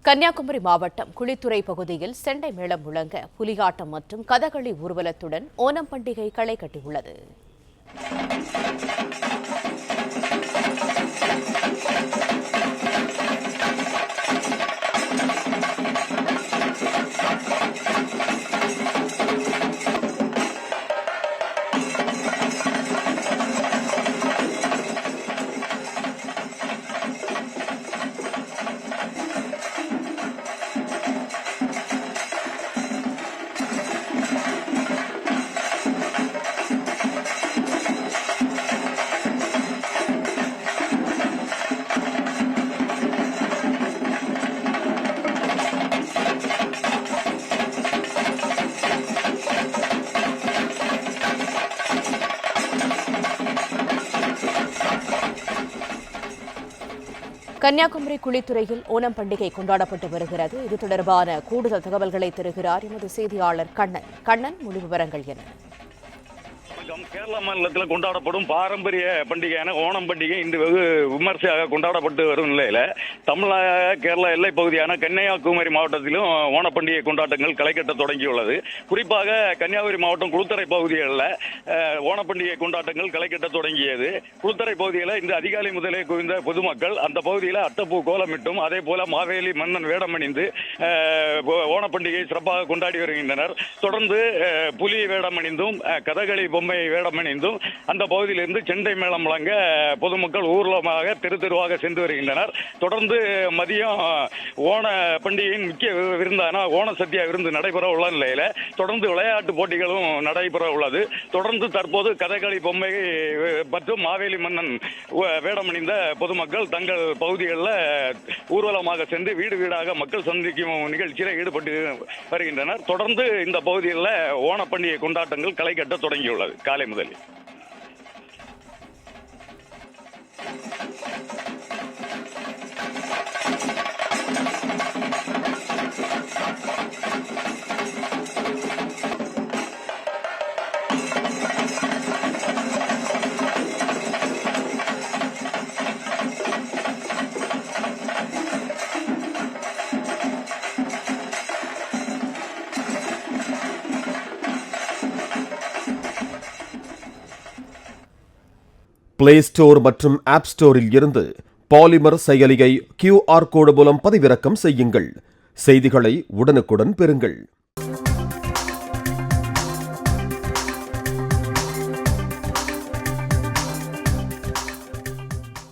கன்னியாகுமரி மாவட்டம் குளித்துறை பகுதியில் செண்டை மேளம் முழங்க புலியாட்டம் மற்றும் கதகளி ஊர்வலத்துடன் ஓணம் பண்டிகை களை கட்டியுள்ளது. கன்னியாகுமரி குளித்துறையில் ஓணம் பண்டிகை கொண்டாடப்பட்டு வருகிறது. இது தொடர்பான கூடுதல் தகவல்களை தருகிறார் எமது செய்தியாளர் கண்ணன். முழு விவரங்கள் என்ன? கேரள மாநிலத்தில் கொண்டாடப்படும் பாரம்பரிய பண்டிகையான ஓணம் பண்டிகை இன்று வெகு விமர்சையாக கொண்டாடப்பட்டு வரும் நிலையில தமிழக கேரள எல்லை பகுதியான கன்னியாகுமரி மாவட்டத்திலும் ஓணம் பண்டிகை கொண்டாட்டங்கள் களைகட்ட தொடங்கியுள்ளது. குறிப்பாக கன்னியாகுமரி மாவட்டம் குளித்தரை பகுதிகளில் ஓணம் பண்டிகை கொண்டாட்டங்கள் களைகட்ட தொடங்கியது. குளித்தரை பகுதியில் இன்று அதிகாலை முதலே குவிந்த பொதுமக்கள் அந்த பகுதியில் அட்டப்பூ கோலமிட்டும் அதே போல மாவேலி மன்னன் வேடமணிந்து ஓணம் பண்டிகையை சிறப்பாக கொண்டாடி வருகின்றனர். தொடர்ந்து புலி வேடமணிந்தும் கதகளி பொம்மை வேடமணிந்தும் அந்த பகுதியிலிருந்து செண்டை மேளம் முழங்க பொதுமக்கள் ஊர்வலமாக தெருவாக சென்று வருகின்றனர். தொடர்ந்து மதியம் ஓண பண்டிகையின் முக்கிய விருந்தான ஓண சத்யா விருந்து நடைபெற உள்ள நிலையில தொடர்ந்து விளையாட்டு போட்டிகளும் நடைபெற உள்ளது. தொடர்ந்து தற்போது கதகளி பொம்மை மற்றும் மாவேலி மன்னன் வேடமணிந்த பொதுமக்கள் தங்கள் பகுதிகளில் ஊர்வலமாக சென்று வீடு வீடாக மக்கள் சந்திக்கும் நிகழ்ச்சியில் ஈடுபட்டு வருகின்றனர். தொடர்ந்து இந்த பகுதிகளில் ஓண பண்டிகை கொண்டாட்டங்கள் களை கட்ட தொடங்கியுள்ளது. காலை முதலில் பிளே ஸ்டோர் மற்றும் ஆப் ஸ்டோரில் இருந்து பாலிமர் செயலியை QR கோடு மூலம் பதிவிறக்கம் செய்யுங்கள். செய்திகளை உடனுக்குடன் பெறுங்கள்.